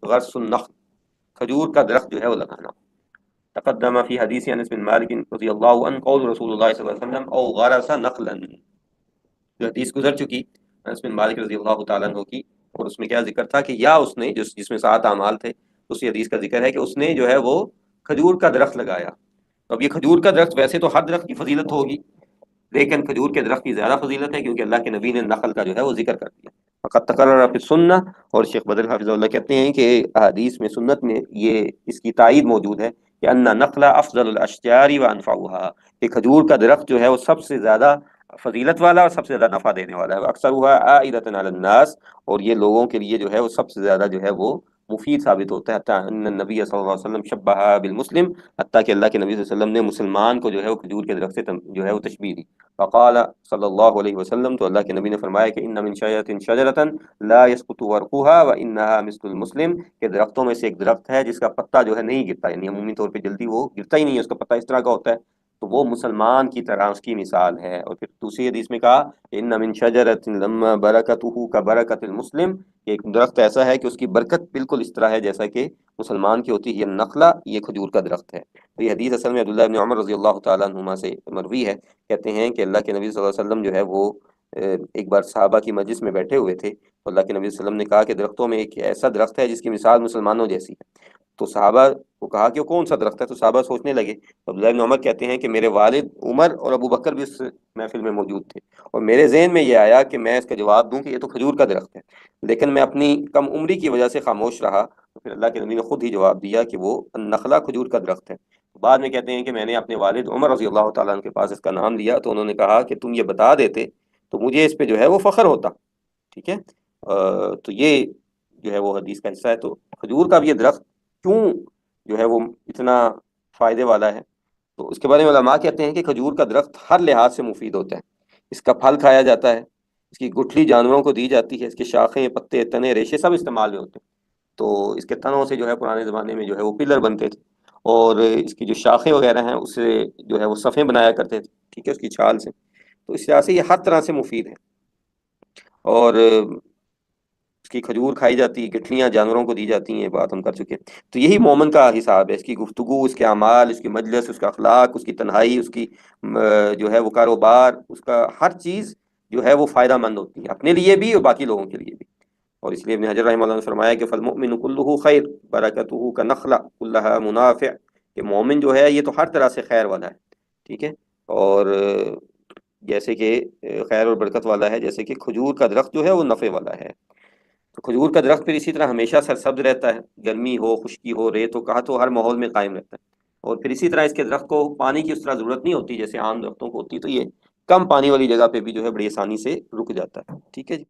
غرس النخل، کھجور کا درخت جو ہے وہ لگانا۔ تقدم فی حدیث انس بن مالک رضی اللہ عنہ قول رسول اللہ صلی اللہ علیہ وسلم او غرس نخلا، جو حدیث گزر چکی انس بن مالک رضی اللہ تعالیٰ عنہ کی، اور اس میں کیا ذکر تھا کہ یا اس نے جس میں 7 اعمال تھے، اسی حدیث کا ذکر ہے کہ اس نے جو ہے وہ کھجور کا درخت لگایا۔ اب یہ کھجور کا درخت، ویسے تو ہر درخت کی فضیلت ہوگی، لیکن کھجور کے درخت کی زیادہ فضیلت ہے کیونکہ اللہ کے نبی نے نخل کا جو ہے وہ ذکر کر دیا۔ فقط تقرر فی السنہ، اور شیخ بدر حافظ اللہ کہتے ہیں کہ احادیث میں، سنت میں یہ اس کی تائید موجود ہے کہ ان نخل افضل الاشجار وانفعها، کہ کھجور کا درخت جو ہے وہ سب سے زیادہ فضیلت والا اور سب سے زیادہ نفع دینے والا ہے۔ اکثرها عائدۃ علی الناس، اور یہ لوگوں کے لیے جو ہے وہ سب سے زیادہ جو ہے وہ مفید ثابت ہوتا ہے۔ حتیٰ ان النبی صلی اللہ علیہ وسلم شبہ بالمسلم، حتیٰ کہ اللہ کے نبی صلی اللہ علیہ وسلم نے مسلمان کو جو ہے وہ کھجور کے درخت سے جو ہے وہ تشبیہ دی۔ فقال صلی اللہ علیہ وسلم، تو اللہ کے نبی نے فرمایا کہ ان من شجرۃ شجرۃ لا يسقط ورقها وانها مثل المسلم، کہ درختوں میں سے ایک درخت ہے جس کا پتا جو ہے نہیں گرتا، یعنی عمومی طور پہ جلدی وہ گرتا ہی نہیں ہے، اس کا پتا اس طرح کا ہوتا ہے، تو وہ مسلمان کی طرح اس کی مثال ہے۔ اور پھر دوسری حدیث میں کہا ان من شجرۃ لما برکتہ کبرکۃ المسلم، کہ ایک درخت ایسا ہے کہ اس کی برکت بالکل اس طرح ہے جیسا کہ مسلمان کی ہوتی ہے۔ یہ نخلا، یہ کھجور کا درخت ہے۔ تو یہ حدیث اصل میں عبداللہ ابن عمر رضی اللہ تعالیٰ عنہما سے مروی ہے، کہتے ہیں کہ اللہ کے نبی صلی اللہ علیہ وسلم جو ہے وہ ایک بار صحابہ کی مجلس میں بیٹھے ہوئے تھے، تو اللہ کے نبی صلی اللہ علیہ وسلم نے کہا کہ درختوں میں ایک ایسا درخت ہے جس کی مثال مسلمانوں جیسی ہے۔ تو صحابہ کو کہا کہ وہ کون سا درخت ہے، تو صحابہ سوچنے لگے۔ عبداللہ ابن عمر کہتے ہیں کہ میرے والد عمر اور ابو بکر بھی اس محفل میں موجود تھے، اور میرے ذہن میں یہ آیا کہ میں اس کا جواب دوں کہ یہ تو کھجور کا درخت ہے، لیکن میں اپنی کم عمری کی وجہ سے خاموش رہا، تو پھر اللہ کے نبی نے خود ہی جواب دیا کہ وہ نخلا کھجور کا درخت ہے۔ بعد میں کہتے ہیں کہ میں نے اپنے والد عمر رضی اللہ تعالیٰ عنہ کے پاس اس کا نام لیا، تو انہوں نے کہا کہ تم یہ بتا دیتے تو مجھے اس پہ جو ہے وہ فخر ہوتا۔ ٹھیک ہے، تو یہ جو ہے وہ حدیث کا حصہ ہے۔ تو کھجور کا بھی یہ درخت کیوں جو ہے وہ اتنا فائدے والا ہے، تو اس کے بارے میں علماء کہتے ہیں کہ کھجور کا درخت ہر لحاظ سے مفید ہوتا ہے۔ اس کا پھل کھایا جاتا ہے، اس کی گٹھلی جانوروں کو دی جاتی ہے، اس کے شاخیں، پتے، تنے، ریشے سب استعمال میں ہوتے ہیں۔ تو اس کے تنوں سے جو ہے پرانے زمانے میں جو ہے وہ پلر بنتے تھے، اور اس کی جو شاخیں وغیرہ ہیں اس سے جو ہے وہ صفیں بنایا کرتے تھے، ٹھیک ہے، اس کی چھال سے۔ تو اس لحاظ سے یہ ہر طرح سے مفید ہے، اور اس کی کھجور کھائی جاتی ہے، گٹھلیاں جانوروں کو دی جاتی ہیں، بات ہم کر چکے ہیں۔ تو یہی مومن کا حساب ہے، اس کی گفتگو، اس کے اعمال، اس کی مجلس، اس کا اخلاق، اس کی تنہائی، اس کی جو ہے وہ کاروبار، اس کا ہر چیز جو ہے وہ فائدہ مند ہوتی ہے، اپنے لیے بھی اور باقی لوگوں کے لیے بھی۔ اور اس لیے ابن حجر رحمہ اللہ نے فرمایا کہ فالمؤمن کلہ خیر برکتہ کنخلہ کلھا منافع، کہ مومن جو ہے یہ تو ہر طرح سے خیر والا ہے، ٹھیک ہے، اور جیسے کہ خیر اور برکت والا ہے، جیسے کہ کھجور کا درخت جو ہے وہ نفع والا ہے۔ تو کھجور کا درخت پھر اسی طرح ہمیشہ سرسبز رہتا ہے، گرمی ہو، خشکی ہو، ریت ہو، قحط ہو، ہر ماحول میں قائم رہتا ہے۔ اور پھر اسی طرح اس کے درخت کو پانی کی اس طرح ضرورت نہیں ہوتی جیسے عام درختوں کو ہوتی، تو یہ کم پانی والی جگہ پہ بھی جو ہے بڑی آسانی سے رک جاتا ہے۔ ٹھیک ہے جی۔